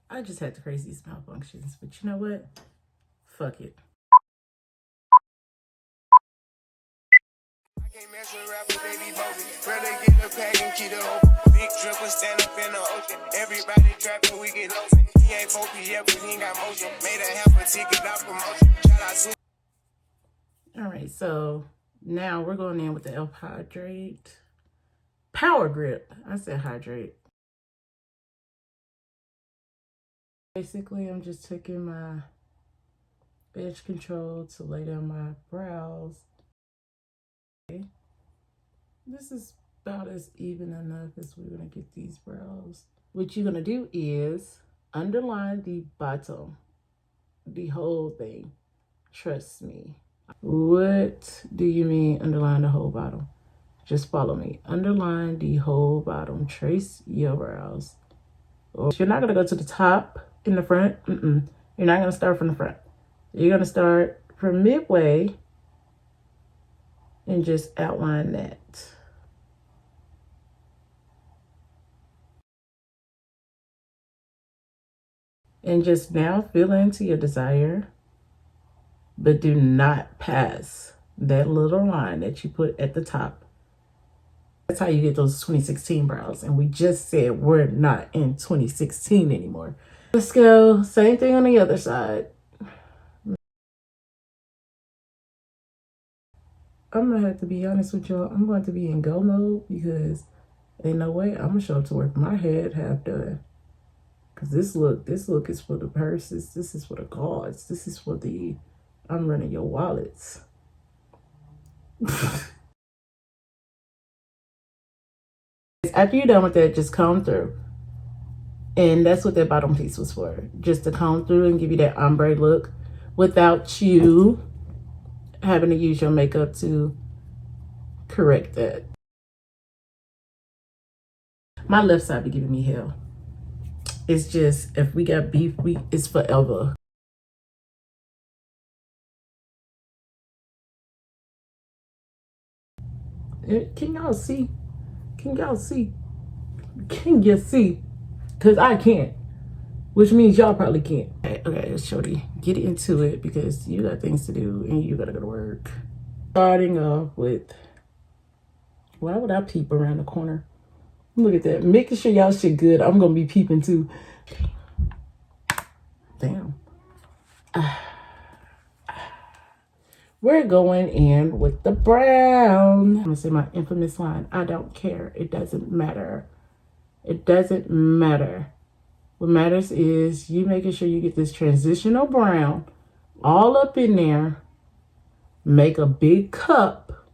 I just had the craziest malfunctions, but you know what? Fuck it. I can't mess with rappers, they be bogus. Rather get a pack and keep it open. Big dripper stand up in the ocean. Everybody trapping, we get lost. He ain't 4PF, but he ain't got motion. Made a half a ticket out promotion. Shout out to. All right, so now we're going in with the Elf Hydrate Power Grip. I said hydrate. Basically, I'm just taking my edge control to lay down my brows. Okay. This is about as even enough as we're gonna get these brows. What you're gonna do is underline the bottom, the whole thing. Trust me. What do you mean underline the whole bottom? Just follow me. Underline the whole bottom. Trace your brows. You're not gonna go to the top in the front. You're not gonna start from the front. You're gonna start from midway and just outline that. And just now fill into your desire, but do not pass that little line that you put at the top. That's how you get those 2016 brows. And we just said we're not in 2016 anymore. Let's go. Same thing on the other side. I'm gonna have to be honest with y'all. I'm going to be in go mode because ain't no way I'm gonna show up to work with my head half done. Cause this look is for the purses. This is for the cards. This is for the I'm running your wallets. After you're done with that, just comb through. And that's what that bottom piece was for. Just to comb through and give you that ombre look without you having to use your makeup to correct that. My left side be giving me hell. It's just, if we got beef, it's forever. Can y'all see? Can y'all see? Can you see? Because I can't. Which means y'all probably can't. Okay, shorty, get into it because you got things to do and you gotta go to work. Starting off with, why would I peep around the corner? Look at that. Making sure y'all shit good. I'm gonna be peeping too. Damn. We're going in with the brown. I'm gonna say my infamous line. I don't care. It doesn't matter. It doesn't matter. What matters is you making sure you get this transitional brown all up in there. Make a big cup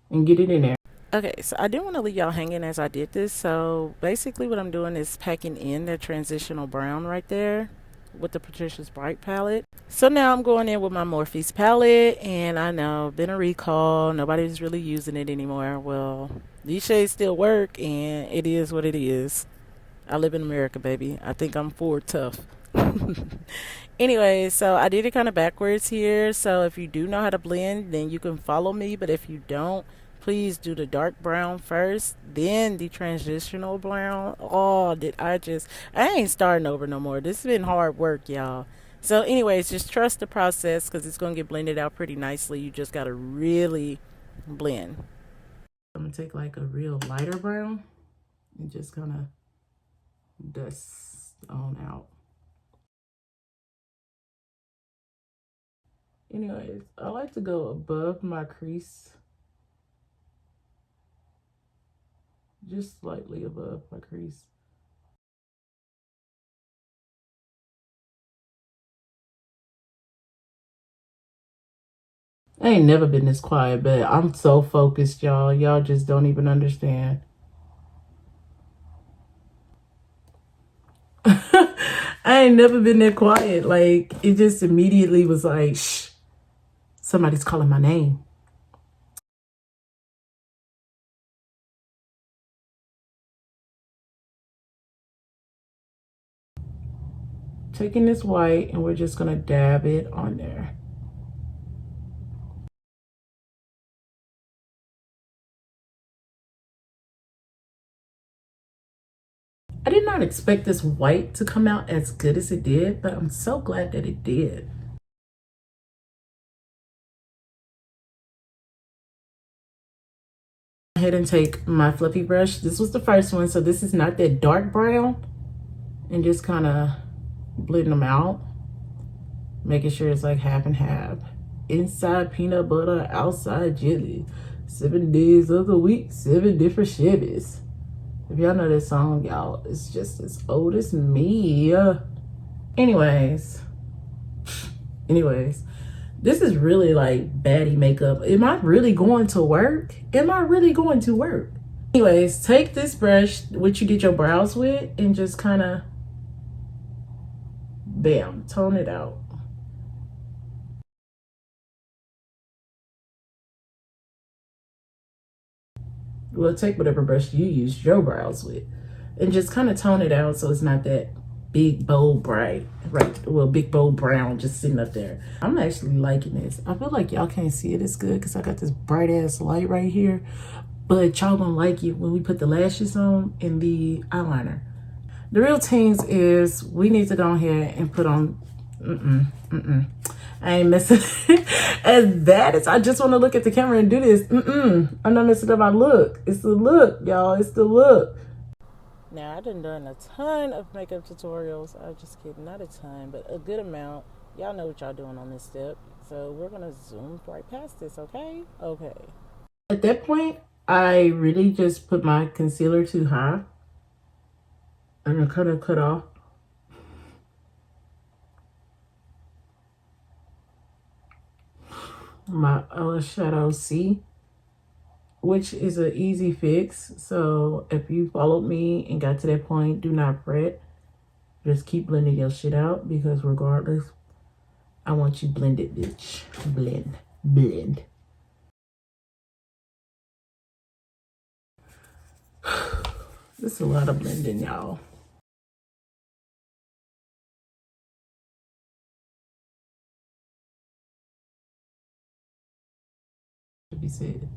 and get it in there. Okay, so I didn't want to leave y'all hanging as I did this. So basically what I'm doing is packing in that transitional brown right there with the Patricia's Bright palette. So now I'm going in with my Morphe's palette, and I know been a recall. Nobody's really using it anymore. Well, these shades still work, and it is what it is. I live in America, baby. I think I'm Ford tough. Anyway, so I did it kind of backwards here. So if you do know how to blend, then you can follow me. But if you don't, please do the dark brown first, then the transitional brown. Oh, I ain't starting over no more. This has been hard work, y'all. So anyways, just trust the process because it's going to get blended out pretty nicely. You just got to really blend. I'm going to take like a real lighter brown and just kind of dust on out. Anyways, I like to go above my crease. Just slightly above my crease. I ain't never been this quiet, but I'm so focused, y'all. Y'all just don't even understand. I ain't never been that quiet. Like, it just immediately was like, shh, somebody's calling my name. Taking this white and we're just gonna dab it on there. I did not expect this white to come out as good as it did, but I'm so glad that it did. Go ahead and take my fluffy brush. This was the first one, so this is not that dark brown. And just kind of blend them out. Making sure it's like half and half. Inside peanut butter, outside jelly. 7 days of the week, 7 different Chevys. If y'all know this song, y'all, it's just as old as me. Anyways, this is really like baddie makeup. Am I really going to work? Am I really going to work? Anyways, take this brush, which you did your brows with, and just kind of, bam, tone it out. Well, take whatever brush you use your brows with and just kind of tone it out so it's not that big, bold, bright, right? Well, big, bold brown just sitting up there. I'm actually liking this. I feel like y'all can't see it as good because I got this bright ass light right here, but y'all gonna like it when we put the lashes on and the eyeliner. The real things is we need to go ahead and put on, I ain't messing as bad as I just want to look at the camera and do this. I'm not messing up my look. It's the look, y'all. It's the look. Now, I done a ton of makeup tutorials. I'm just kidding. Not a ton, but a good amount. Y'all know what y'all doing on this step. So we're going to zoom right past this, okay? Okay. At that point, I really just put my concealer too high. I'm going to kind of cut off. My Eyeshadow C, which is an easy fix. So if you followed me and got to that point, do not fret. Just keep blending your shit out because regardless, I want you blended, bitch. Blend, blend. This is a lot of blending, y'all. To be said.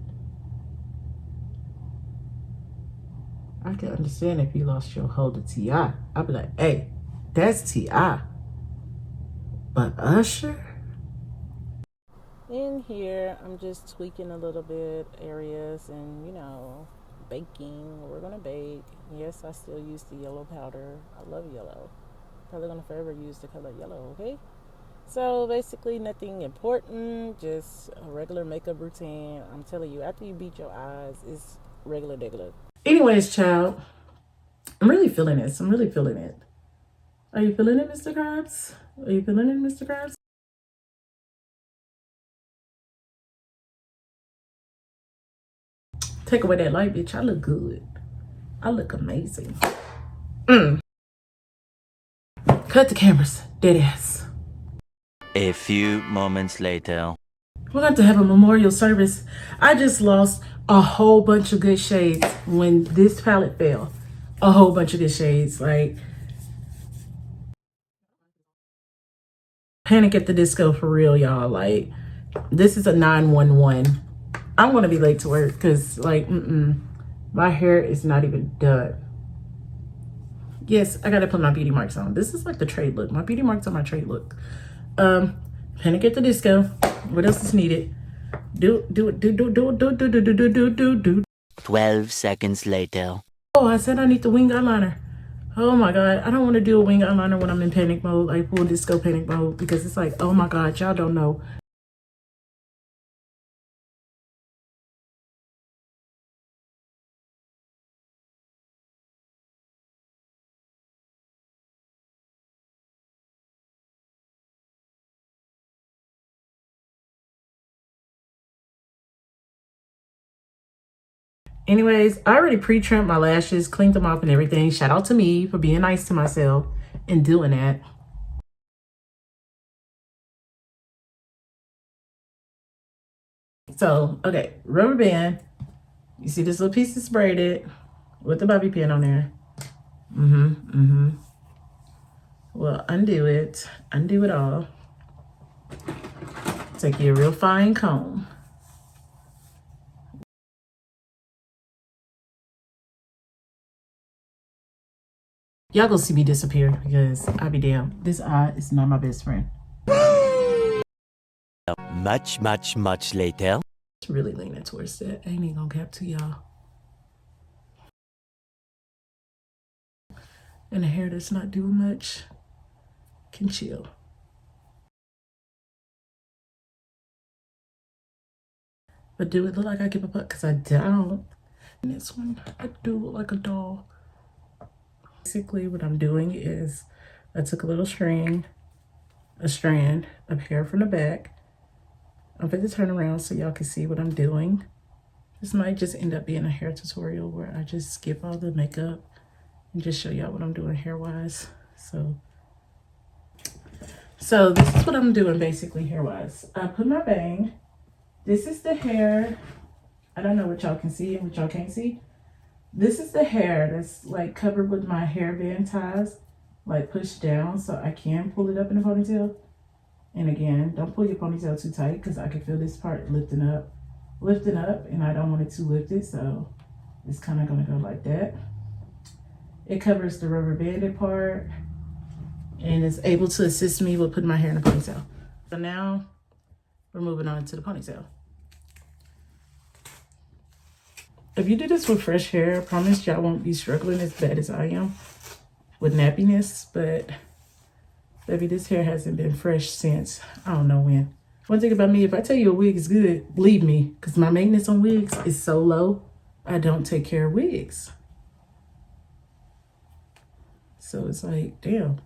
I can understand if you lost your hold of T.I. I'd be like, hey, that's T.I. But Usher? In here, I'm just tweaking a little bit areas and, you know, baking. We're going to bake. Yes, I still use the yellow powder. I love yellow. Probably going to forever use the color yellow, okay? So basically nothing important, just a regular makeup routine. I'm telling you, after you beat your eyes, it's regular. Anyways, child, I'm really feeling this. I'm really feeling it. Are you feeling it, Mr. Krabs? Are you feeling it, Mr. Krabs? Take away that light, bitch. I look good. I look amazing. Cut the cameras. Dead ass. A few moments later. We're going to have a memorial service. I just lost a whole bunch of good shades when this palette fell. A whole bunch of good shades. Like, Panic at the Disco for real, y'all. Like, this is a 911. I'm going to be late to work because, like, my hair is not even done. Yes, I got to put my beauty marks on. This is like the trade look. My beauty marks are my trade look. Panic at the Disco. What else is needed? Do. 12 seconds later. Oh, I said I need the wing eyeliner. Oh my God. I don't want to do a wing eyeliner when I'm in panic mode, like full disco panic mode, because it's like, oh my God, y'all don't know. Anyways, I already pre-trimmed my lashes, cleaned them off and everything. Shout out to me for being nice to myself and doing that. So, okay, rubber band. You see this little piece is braided with the bobby pin on there. Well, undo it all. Take your real fine comb. Y'all gonna see me disappear because I be damn. This eye is not my best friend. Much later. It's really leaning towards that. I ain't even gonna cap to y'all. And the hair that's not doing much can chill. But do it look like I give a fuck? Because I don't. And this one, I do look like a doll. Basically, what I'm doing is I took a little strand of hair from the back. I'm going to turn around so y'all can see what I'm doing. This might just end up being a hair tutorial where I just skip all the makeup and just show y'all what I'm doing hair-wise. So this is what I'm doing basically hair-wise. I put my bang. This is the hair. I don't know what y'all can see and what y'all can't see. This is the hair that's like covered with my hairband ties, like pushed down so I can pull it up in a ponytail. And again, don't pull your ponytail too tight because I can feel this part lifting up, and I don't want it too lifted, so it's kind of gonna go like that. It covers the rubber banded part and is able to assist me with putting my hair in a ponytail. So now we're moving on to the ponytail. If you do this with fresh hair, I promise y'all won't be struggling as bad as I am with nappiness, but baby, this hair hasn't been fresh since I don't know when. One thing about me, if I tell you a wig is good, believe me, because my maintenance on wigs is so low, I don't take care of wigs. So it's like, damn,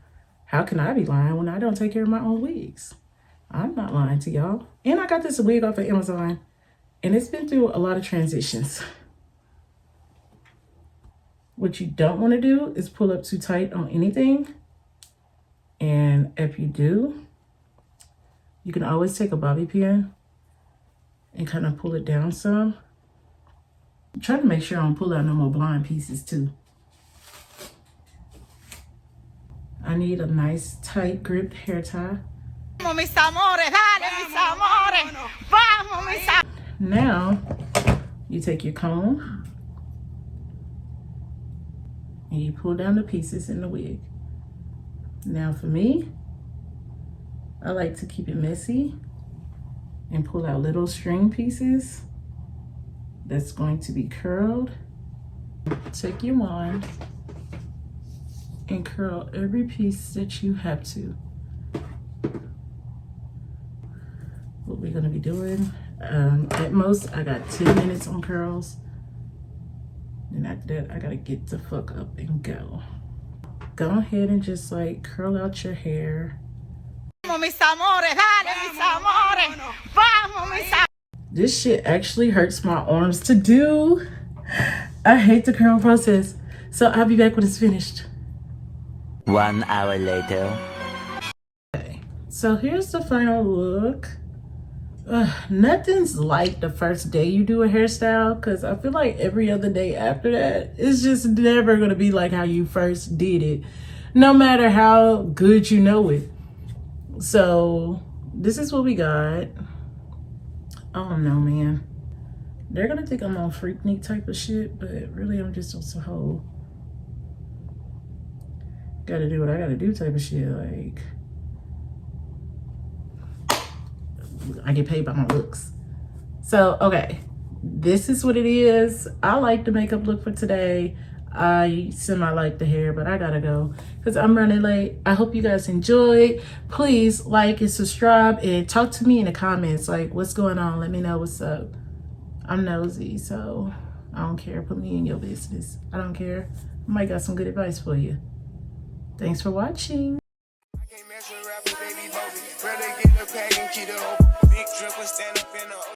how can I be lying when I don't take care of my own wigs? I'm not lying to y'all. And I got this wig off of Amazon, and it's been through a lot of transitions. What you don't want to do is pull up too tight on anything. And if you do, you can always take a bobby pin and kind of pull it down some. Try to make sure I don't pull out no more blind pieces too. I need a nice tight gripped hair tie. Now you take your comb and you pull down the pieces in the wig. Now for me, I like to keep it messy and pull out little string pieces that's going to be curled. Take your wand and curl every piece that you have to. What we're gonna be doing, at most I got 10 minutes on curls. And after that, I gotta get the fuck up and go. Go ahead and just like curl out your hair. This shit actually hurts my arms to do. I hate the curl process. So I'll be back when it's finished. 1 hour later. Okay, so here's the final look. Nothing's like the first day you do a hairstyle, because I feel like every other day after that, it's just never going to be like how you first did it, no matter how good you know it. So this is what we got. I don't know, man. They're going to think I'm on Freaknik type of shit, but really I'm just on some whole gotta do what I gotta do type of shit. Like, I get paid by my looks. So, okay, this is what it is. I like the makeup look for today. I semi-like the hair, but I gotta go because I'm running late. I hope you guys enjoyed. Please like and subscribe and talk to me in the comments. Like, what's going on? Let me know what's up. I'm nosy, so I don't care. Put me in your business. I don't care. I might got some good advice for you. Thanks for watching.